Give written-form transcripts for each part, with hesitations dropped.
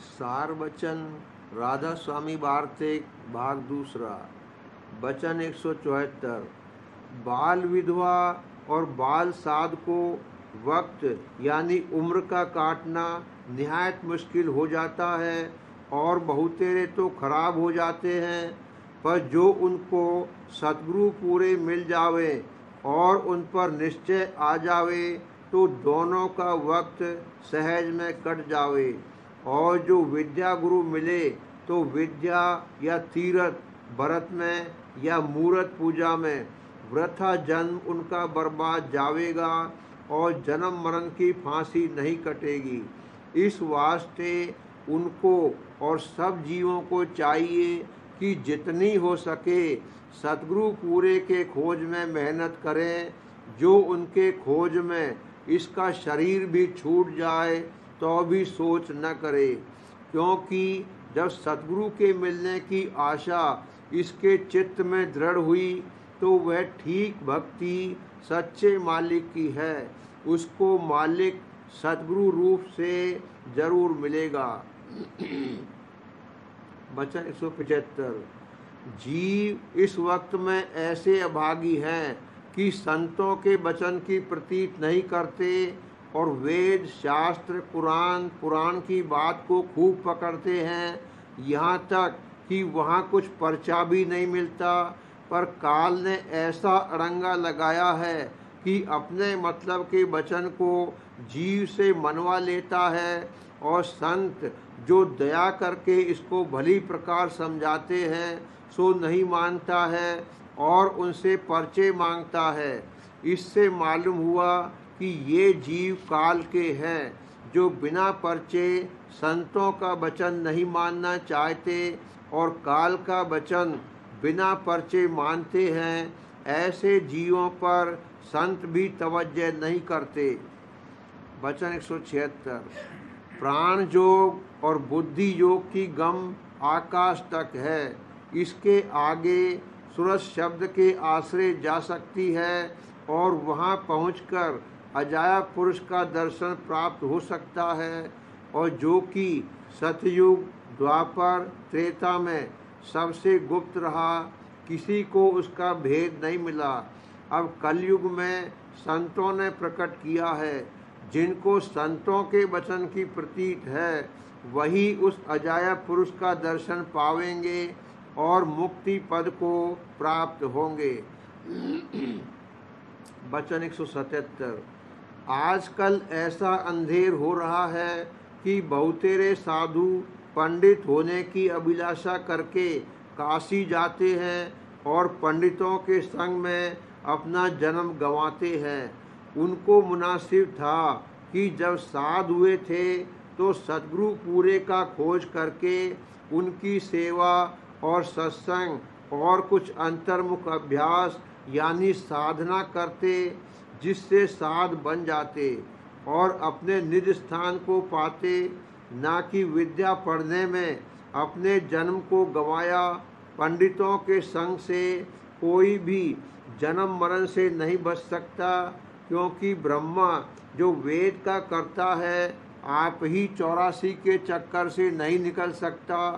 सार वचन राधा स्वामी वार्तिक भाग दूसरा। वचन 174। बाल विधवा और बाल साध को वक्त यानी उम्र का काटना निहायत मुश्किल हो जाता है और बहुतेरे तो खराब हो जाते हैं, पर जो उनको सतगुरु पूरे मिल जावे और उन पर निश्चय आ जावे तो दोनों का वक्त सहज में कट जावे। और जो विद्या गुरु मिले तो विद्या या तीरथ व्रत में या मूर्त पूजा में वृथा जन्म उनका बर्बाद जावेगा और जन्म मरण की फांसी नहीं कटेगी। इस वास्ते उनको और सब जीवों को चाहिए कि जितनी हो सके सतगुरु पूरे के खोज में मेहनत करें। जो उनके खोज में इसका शरीर भी छूट जाए तो भी सोच न करे, क्योंकि जब सतगुरु के मिलने की आशा इसके चित्त में दृढ़ हुई तो वह ठीक भक्ति सच्चे मालिक की है, उसको मालिक सतगुरु रूप से जरूर मिलेगा। वचन 175। जीव इस वक्त में ऐसे अभागी हैं कि संतों के वचन की प्रतीत नहीं करते और वेद शास्त्र पुराण की बात को खूब पकड़ते हैं, यहाँ तक कि वहाँ कुछ पर्चा भी नहीं मिलता। पर काल ने ऐसा अड़ंगा लगाया है कि अपने मतलब के वचन को जीव से मनवा लेता है और संत जो दया करके इसको भली प्रकार समझाते हैं सो नहीं मानता है और उनसे पर्चे मांगता है। इससे मालूम हुआ कि ये जीव काल के हैं जो बिना पर्चे संतों का वचन नहीं मानना चाहते और काल का वचन बिना पर्चे मानते हैं। ऐसे जीवों पर संत भी तवज्जो नहीं करते। वचन 176। प्राण योग और बुद्धि योग की गम आकाश तक है, इसके आगे सूरज शब्द के आश्रय जा सकती है और वहाँ पहुंचकर अजाया पुरुष का दर्शन प्राप्त हो सकता है, और जो कि सतयुग द्वापर त्रेता में सबसे गुप्त रहा, किसी को उसका भेद नहीं मिला। अब कलयुग में संतों ने प्रकट किया है। जिनको संतों के वचन की प्रतीत है वही उस अजाया पुरुष का दर्शन पावेंगे और मुक्ति पद को प्राप्त होंगे। वचन 177। आजकल ऐसा अंधेर हो रहा है कि बहुतेरे साधु पंडित होने की अभिलाषा करके काशी जाते हैं और पंडितों के संग में अपना जन्म गंवाते हैं। उनको मुनासिब था कि जब साध हुए थे तो सद्गुरु पूरे का खोज करके उनकी सेवा और सत्संग और कुछ अंतर्मुख अभ्यास यानी साधना करते, जिससे साध बन जाते और अपने निज स्थान को पाते, ना कि विद्या पढ़ने में अपने जन्म को गंवाया। पंडितों के संग से कोई भी जन्म मरण से नहीं बच सकता, क्योंकि ब्रह्मा जो वेद का कर्ता है आप ही 84 के चक्कर से नहीं निकल सकता।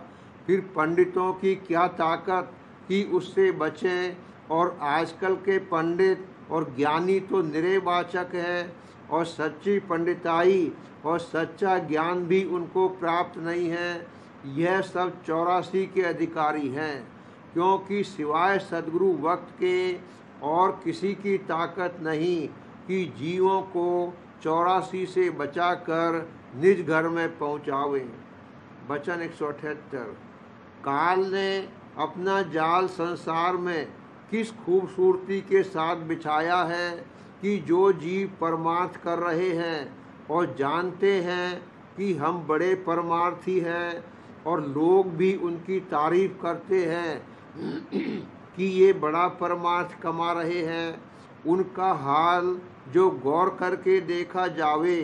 फिर पंडितों की क्या ताकत कि उससे बचें। और आजकल के पंडित और ज्ञानी तो निरेवाचक हैं और सच्ची पंडिताई और सच्चा ज्ञान भी उनको प्राप्त नहीं है। यह सब 84 के अधिकारी हैं, क्योंकि सिवाय सद्गुरु वक्त के और किसी की ताकत नहीं कि जीवों को 84 से बचाकर निज घर में पहुँचावे। वचन 178। काल ने अपना जाल संसार में किस खूबसूरती के साथ बिछाया है कि जो जीव परमार्थ कर रहे हैं और जानते हैं कि हम बड़े परमार्थी हैं और लोग भी उनकी तारीफ करते हैं कि ये बड़ा परमार्थ कमा रहे हैं, उनका हाल जो गौर करके देखा जावे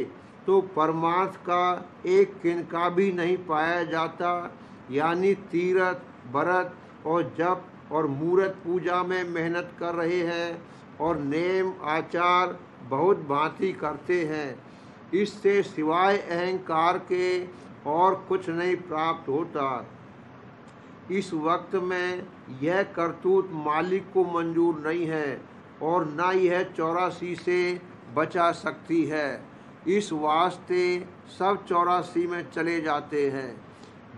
तो परमार्थ का एक किनका भी नहीं पाया जाता। यानी तीरथ व्रत और जप और मूर्त पूजा में मेहनत कर रहे हैं और नेम आचार बहुत भांति करते हैं। इससे सिवाय अहंकार के और कुछ नहीं प्राप्त होता। इस वक्त में यह करतूत मालिक को मंजूर नहीं है और न यह 84 से बचा सकती है। इस वास्ते सब 84 में चले जाते हैं।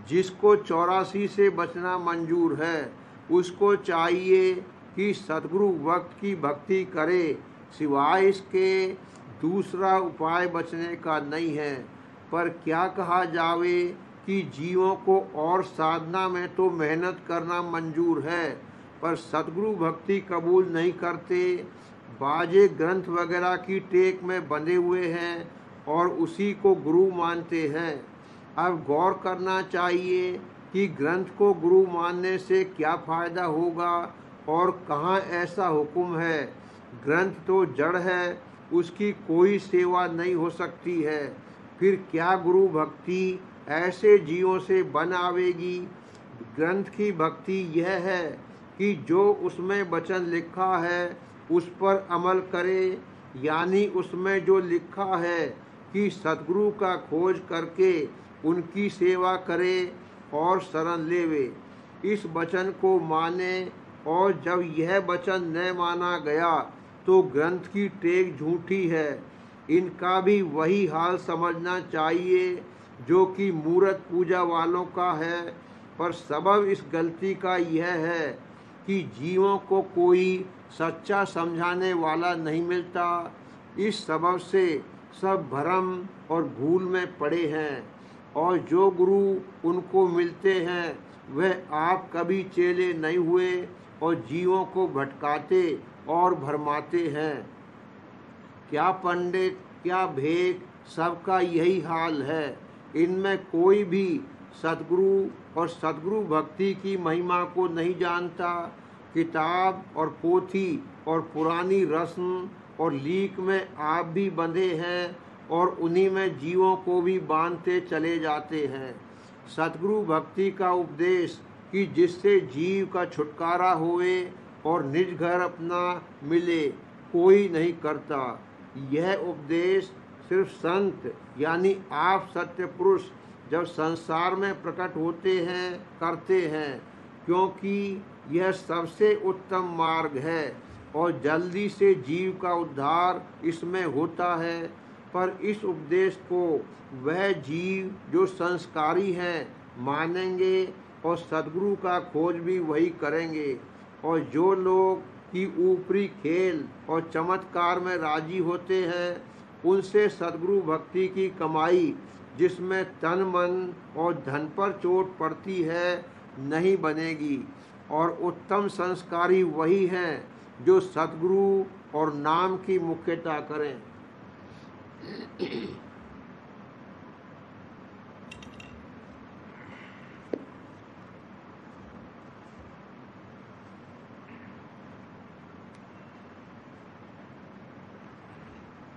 जिसको 84 से बचना मंजूर है उसको चाहिए कि सद्गुरु वक्त की भक्ति करे, सिवाय इसके दूसरा उपाय बचने का नहीं है। पर क्या कहा जावे कि जीवों को और साधना में तो मेहनत करना मंजूर है, पर सद्गुरु भक्ति कबूल नहीं करते। बाजे ग्रंथ वगैरह की टेक में बंधे हुए हैं और उसी को गुरु मानते हैं। अब गौर करना चाहिए कि ग्रंथ को गुरु मानने से क्या फ़ायदा होगा और कहाँ ऐसा हुक्म है। ग्रंथ तो जड़ है, उसकी कोई सेवा नहीं हो सकती है। फिर क्या गुरु भक्ति ऐसे जीवों से बन आवेगी। ग्रंथ की भक्ति यह है कि जो उसमें वचन लिखा है उस पर अमल करे, यानी उसमें जो लिखा है कि सद्गुरु का खोज करके उनकी सेवा करे और शरण लेवे, इस वचन को माने। और जब यह वचन न माना गया तो ग्रंथ की टेक झूठी है। इनका भी वही हाल समझना चाहिए जो कि मूर्त पूजा वालों का है। पर सबब इस गलती का यह है कि जीवों को कोई सच्चा समझाने वाला नहीं मिलता। इस सबब से सब भ्रम और भूल में पड़े हैं और जो गुरु उनको मिलते हैं वह आप कभी चेले नहीं हुए और जीवों को भटकाते और भरमाते हैं। क्या पंडित, क्या भेद, सबका यही हाल है। इनमें कोई भी सद्गुरु और सद्गुरु भक्ति की महिमा को नहीं जानता। किताब और पोथी और पुरानी रस्म और लीक में आप भी बंधे हैं और उन्हीं में जीवों को भी बांधते चले जाते हैं। सद्गुरु भक्ति का उपदेश कि जिससे जीव का छुटकारा होवे और निज घर अपना मिले, कोई नहीं करता। यह उपदेश सिर्फ संत यानी आप सत्य पुरुष जब संसार में प्रकट होते हैं करते हैं, क्योंकि यह सबसे उत्तम मार्ग है और जल्दी से जीव का उद्धार इसमें होता है। पर इस उपदेश को वह जीव जो संस्कारी हैं मानेंगे और सद्गुरु का खोज भी वही करेंगे। और जो लोग कि ऊपरी खेल और चमत्कार में राजी होते हैं उनसे सद्गुरु भक्ति की कमाई, जिसमें तन मन और धन पर चोट पड़ती है, नहीं बनेगी। और उत्तम संस्कारी वही हैं जो सद्गुरु और नाम की मुख्यता करें।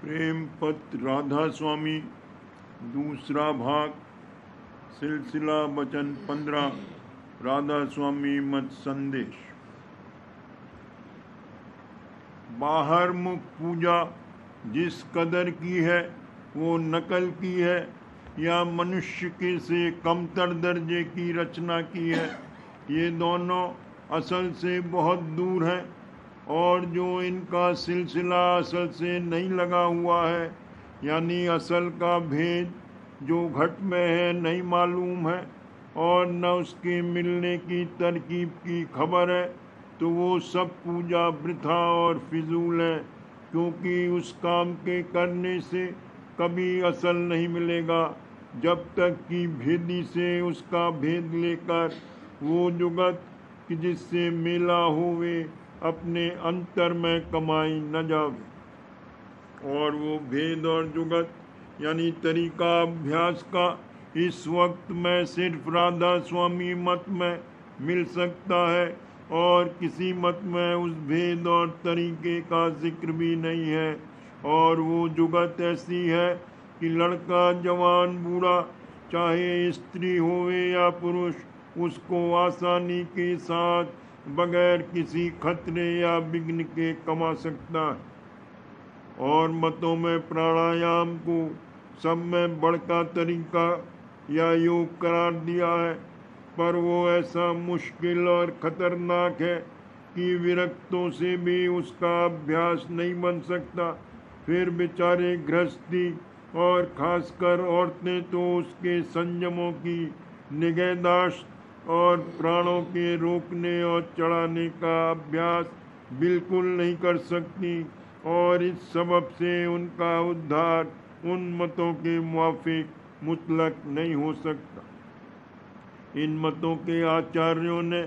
प्रेम पत्र राधा स्वामी, दूसरा भाग, सिलसिला वचन 15, राधा स्वामी मत संदेश। बाहर मुख पूजा जिस कदर की है वो नकल की है या मनुष्य के से कमतर दर्जे की रचना की है, ये दोनों असल से बहुत दूर हैं। और जो इनका सिलसिला असल से नहीं लगा हुआ है, यानी असल का भेद जो घट में है नहीं मालूम है और न उसके मिलने की तरकीब की खबर है, तो वो सब पूजा वृथा और फिजूल है, क्योंकि उस काम के करने से कभी असल नहीं मिलेगा जब तक कि भेदी से उसका भेद लेकर वो जुगत कि जिससे मेला होवे अपने अंतर में कमाई न जावे। और वो भेद और जुगत यानी तरीका अभ्यास का इस वक्त में सिर्फ राधा स्वामी मत में मिल सकता है और किसी मत में उस भेद और तरीके का जिक्र भी नहीं है। और वो जुगत ऐसी है कि लड़का जवान बूढ़ा चाहे स्त्री होवे या पुरुष, उसको आसानी के साथ बगैर किसी खतरे या विघ्न के कमा सकता है। और मतों में प्राणायाम को सब में बड़का तरीका या योग करार दिया है, पर वो ऐसा मुश्किल और खतरनाक है कि विरक्तों से भी उसका अभ्यास नहीं बन सकता। फिर बेचारे गृहस्थी और खासकर औरतें तो उसके संयमों की निगहदाश्त और प्राणों के रोकने और चढ़ाने का अभ्यास बिल्कुल नहीं कर सकती, और इस सबब से उनका उद्धार उन मतों के मुआफिक मुतलक नहीं हो सकता। इन मतों के आचार्यों ने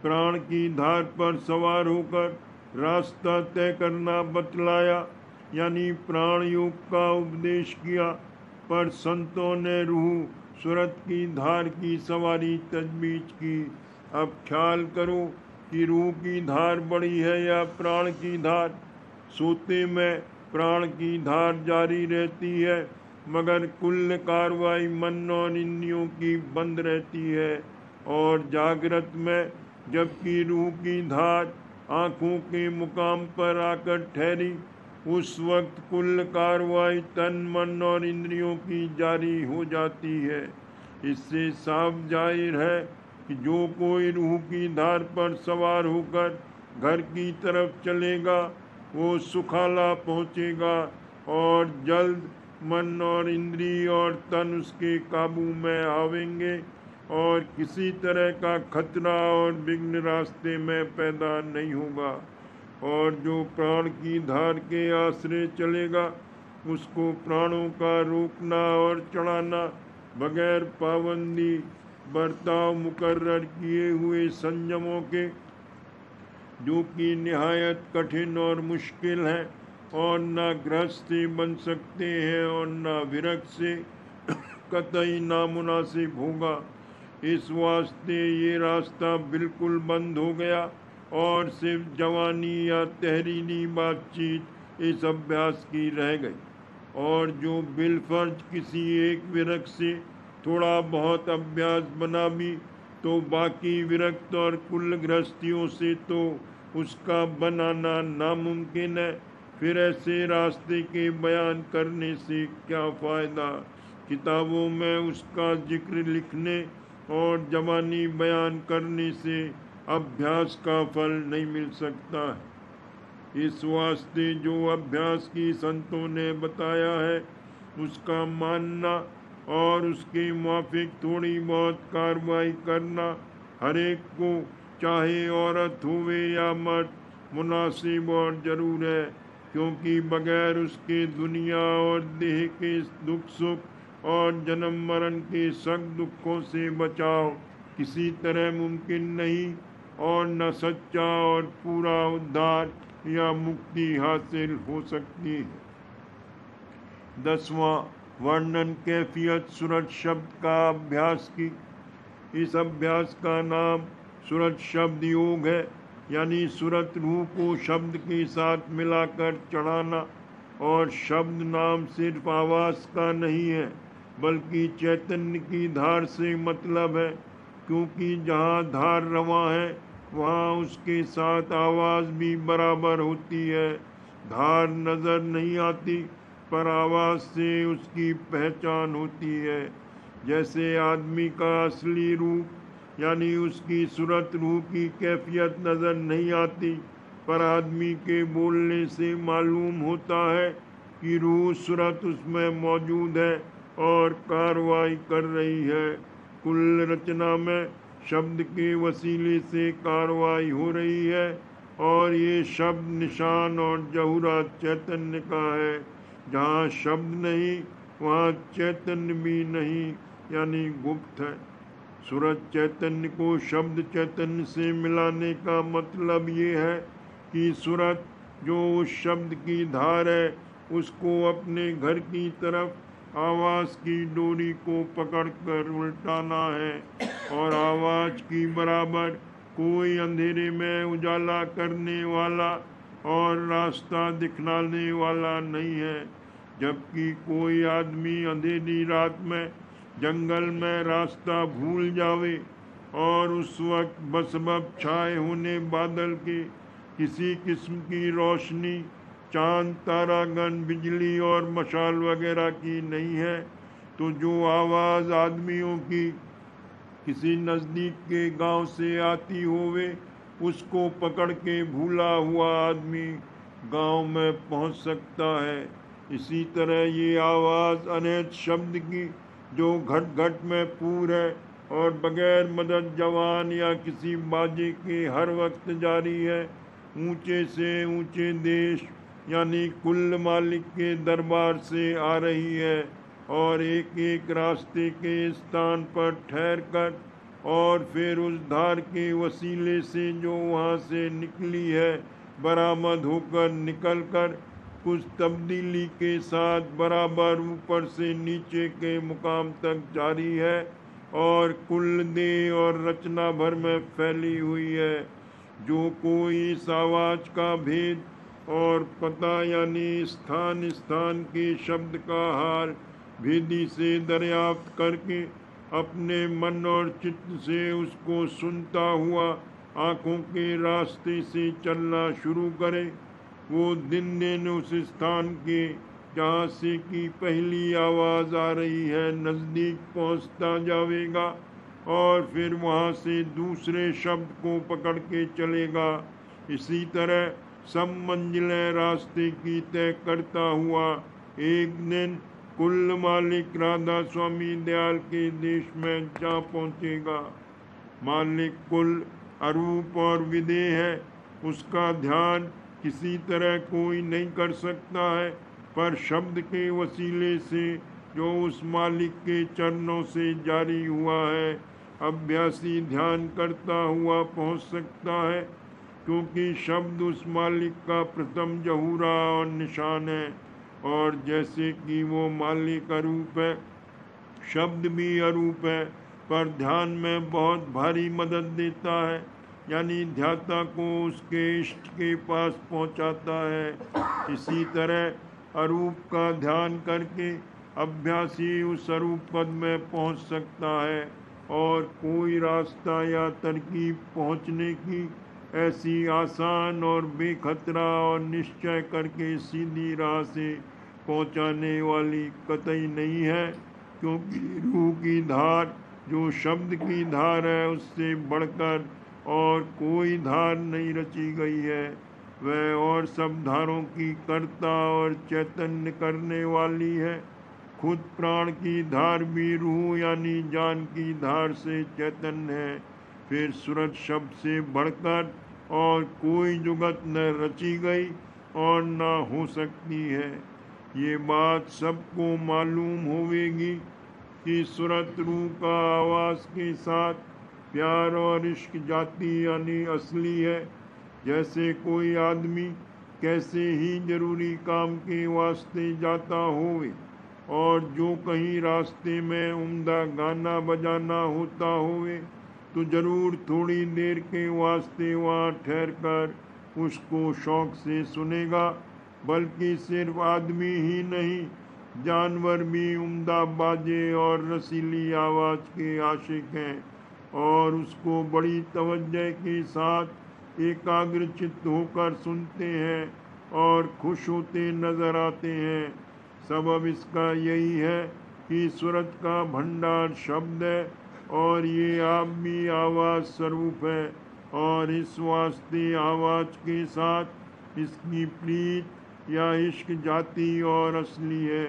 प्राण की धार पर सवार होकर रास्ता तय करना बतलाया, यानी प्राण योग का उपदेश किया, पर संतों ने रूह सूरत की धार की सवारी तजवीज की। अब ख्याल करो कि रूह की धार बड़ी है या प्राण की धार। सोते में प्राण की धार जारी रहती है, मगर कुल कार्रवाई मन और इंद्रियों की बंद रहती है, और जागृत में जबकि रूह की धार आँखों के मुकाम पर आकर ठहरी, उस वक्त कुल कार्रवाई तन मन और इंद्रियों की जारी हो जाती है। इससे साफ जाहिर है कि जो कोई रूह की धार पर सवार होकर घर की तरफ चलेगा वो सुखाला पहुँचेगा, और जल्द मन और इंद्रिय और तन उसके काबू में आवेंगे, और किसी तरह का खतरा और विघ्न रास्ते में पैदा नहीं होगा। और जो प्राण की धार के आश्रय चलेगा उसको प्राणों का रोकना और चढ़ाना बगैर पाबंदी बर्ताव मुकर्रर किए हुए संयमों के, जो कि निहायत कठिन और मुश्किल है और न गृहस्थ से बन सकते हैं और न विरक्त से कतई नामुनासिब होगा। इस वास्ते ये रास्ता बिल्कुल बंद हो गया और सिर्फ जवानी या तहरीरी बातचीत इस अभ्यास की रह गई। और जो बिलफर्ज किसी एक विरक्त से थोड़ा बहुत अभ्यास बना भी, तो बाकी विरक्त और कुल गृहस्थियों से तो उसका बनाना नामुमकिन है। फिर ऐसे रास्ते के बयान करने से क्या फ़ायदा। किताबों में उसका जिक्र लिखने और जबानी बयान करने से अभ्यास का फल नहीं मिल सकता है। इस वास्ते जो अभ्यास की संतों ने बताया है उसका मानना और उसके मुआफिक थोड़ी बहुत कार्रवाई करना हर एक को, चाहे औरत होवे या मर्द, मुनासिब और ज़रूर है, क्योंकि बगैर उसके दुनिया और देह के दुख सुख और जन्म मरण के सख्त दुखों से बचाव किसी तरह मुमकिन नहीं, और न सच्चा और पूरा उद्धार या मुक्ति हासिल हो सकती है। 10वां वर्णन कैफियत सूरत शब्द का अभ्यास की। इस अभ्यास का नाम सूरत शब्द योग है, यानी सूरत रूह को शब्द के साथ मिलाकर चढ़ाना। और शब्द नाम सिर्फ आवाज़ का नहीं है बल्कि चैतन्य की धार से मतलब है, क्योंकि जहाँ धार रवां है वहाँ उसके साथ आवाज़ भी बराबर होती है। धार नज़र नहीं आती पर आवाज़ से उसकी पहचान होती है। जैसे आदमी का असली रूप यानी उसकी सूरत रूह की कैफियत नज़र नहीं आती, पर आदमी के बोलने से मालूम होता है कि रूह सूरत उसमें मौजूद है और कार्रवाई कर रही है। कुल रचना में शब्द के वसीले से कार्रवाई हो रही है, और ये शब्द निशान और जहुरा चैतन्य का है। जहाँ शब्द नहीं वहाँ चैतन्य भी नहीं, यानी गुप्त है। सूरत चैतन्य को शब्द चैतन्य से मिलाने का मतलब ये है कि सूरत जो उस शब्द की धार है उसको अपने घर की तरफ आवाज़ की डोरी को पकड़कर उल्टाना है, और आवाज़ की बराबर कोई अंधेरे में उजाला करने वाला और रास्ता दिखलाने वाला नहीं है। जबकि कोई आदमी अंधेरी रात में जंगल में रास्ता भूल जावे और उस वक्त बसबब छाए होने बादल के किसी किस्म की रोशनी, चांद तारागण, बिजली और मशाल वगैरह की नहीं है, तो जो आवाज़ आदमियों की किसी नज़दीक के गांव से आती होवे, उसको पकड़ के भूला हुआ आदमी गांव में पहुंच सकता है। इसी तरह ये आवाज़ अनैत शब्द की जो घट घट में पूर है और बगैर मदद जवान या किसी बाजे के हर वक्त जारी है, ऊंचे से ऊंचे देश यानी कुल मालिक के दरबार से आ रही है और एक एक रास्ते के स्थान पर ठहर कर और फिर उस धार के वसीले से जो वहाँ से निकली है बरामद होकर निकल कर कुछ तब्दीली के साथ बराबर ऊपर से नीचे के मुकाम तक जारी है और कुल देह और रचना भर में फैली हुई है। जो कोई इस आवाज का भेद और पता यानी स्थान स्थान के शब्द का हाल भेदी से दरियाफ्त करके अपने मन और चित्त से उसको सुनता हुआ आँखों के रास्ते से चलना शुरू करे, वो दिन दिन उस स्थान के जहाँ से की पहली आवाज़ आ रही है नज़दीक पहुँचता जाएगा और फिर वहाँ से दूसरे शब्द को पकड़ के चलेगा। इसी तरह सब मंजिलें रास्ते की तय करता हुआ एक दिन कुल मालिक राधा स्वामी दयाल के देश में जा पहुँचेगा। मालिक कुल अरूप और विदेह है, उसका ध्यान किसी तरह कोई नहीं कर सकता है, पर शब्द के वसीले से जो उस मालिक के चरणों से जारी हुआ है अभ्यासी ध्यान करता हुआ पहुंच सकता है, क्योंकि शब्द उस मालिक का प्रथम जहूरा और निशान है। और जैसे कि वो मालिक अरूप है, शब्द भी अरूप है, पर ध्यान में बहुत भारी मदद देता है, यानी ध्याता को उसके इष्ट के पास पहुंचाता है। इसी तरह अरूप का ध्यान करके अभ्यासी उस अरूप पद में पहुंच सकता है और कोई रास्ता या तरकीब पहुंचने की ऐसी आसान और बेखतरा और निश्चय करके सीधी राह से पहुंचाने वाली कतई नहीं है, क्योंकि रूह की धार जो शब्द की धार है उससे बढ़कर और कोई धार नहीं रची गई है। वह और सब धारों की कर्ता और चैतन्य करने वाली है। खुद प्राण की धार भी रूह यानी जान की धार से चैतन्य है। फिर सूरज शब्द से बढ़कर और कोई जुगत न रची गई और न हो सकती है। ये बात सबको मालूम होवेगी कि सूरत रूह का आवाज़ के साथ प्यार और इश्क जाती यानी असली है। जैसे कोई आदमी कैसे ही जरूरी काम के वास्ते जाता होवे और जो कहीं रास्ते में उम्दा गाना बजाना होता होवे तो ज़रूर थोड़ी देर के वास्ते वहाँ ठहर कर उसको शौक़ से सुनेगा। बल्कि सिर्फ आदमी ही नहीं, जानवर भी उम्दा बाजे और रसीली आवाज़ के आशिक हैं और उसको बड़ी तवज्जो के साथ एकाग्रचित्त होकर सुनते हैं और खुश होते नज़र आते हैं। सबब इसका यही है कि सूरत का भंडार शब्द है और ये आप भी आवाज़ स्वरूप है और इस वास्ते आवाज़ के साथ इसकी प्रीत या इश्क जाती और असली है।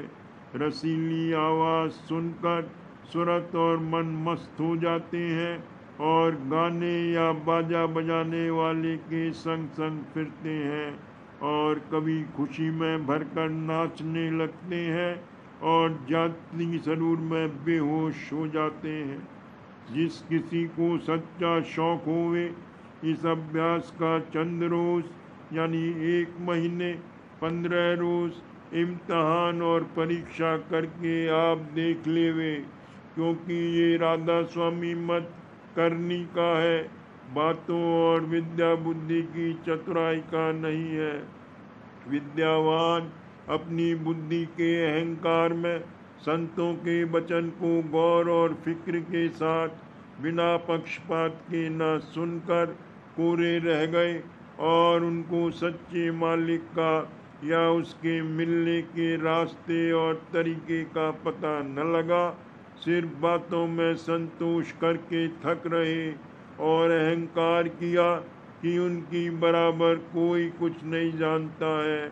रसीली आवाज़ सुनकर सूरत और मन मस्त हो जाते हैं और गाने या बाजा बजाने वाले के संग संग फिरते हैं और कभी खुशी में भरकर नाचने लगते हैं और जाती सरूर में बेहोश हो जाते हैं। जिस किसी को सच्चा शौक़ होवे इस अभ्यास का चंद रोज़ यानी 1 महीने 15 रोज़ इम्तहान और परीक्षा करके आप देख लेवे, क्योंकि ये राधा स्वामी मत करनी का है, बातों और विद्या बुद्धि की चतुराई का नहीं है। विद्यावान अपनी बुद्धि के अहंकार में संतों के वचन को गौर और फिक्र के साथ बिना पक्षपात के न सुनकर कोरे रह गए और उनको सच्चे मालिक का या उसके मिलने के रास्ते और तरीके का पता न लगा, सिर्फ बातों में संतोष करके थक रहे और अहंकार किया कि उनकी बराबर कोई कुछ नहीं जानता है,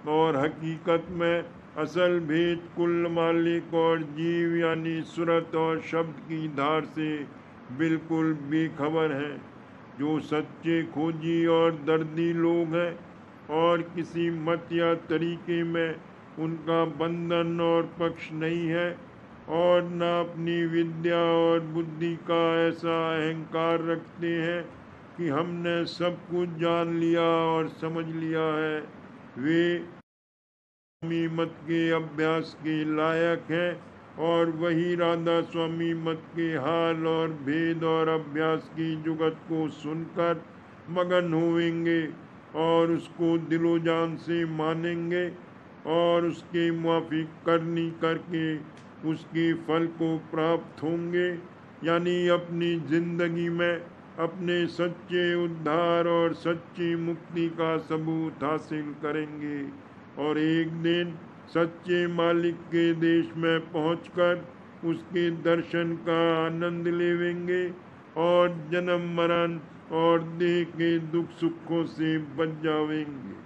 और हकीकत में असल भेद कुल मालिक और जीव यानी सूरत और शब्द की धार से बिल्कुल बेखबर हैं। जो सच्चे खोजी और दर्दी लोग हैं और किसी मत या तरीके में उनका बंधन और पक्ष नहीं है, और न अपनी विद्या और बुद्धि का ऐसा अहंकार रखते हैं कि हमने सब कुछ जान लिया और समझ लिया है, वे स्वामी मत के अभ्यास के लायक है, और वही राधा स्वामी मत के हाल और भेद और अभ्यास की जुगत को सुनकर मगन होंगे और उसको दिलो जान से मानेंगे और उसके मुआफिक करनी करके उसके फल को प्राप्त होंगे, यानी अपनी जिंदगी में अपने सच्चे उद्धार और सच्ची मुक्ति का सबूत हासिल करेंगे और एक दिन सच्चे मालिक के देश में पहुंचकर उसके दर्शन का आनंद लेवेंगे और जन्म मरण और देह के दुख सुखों से बच जाएंगे।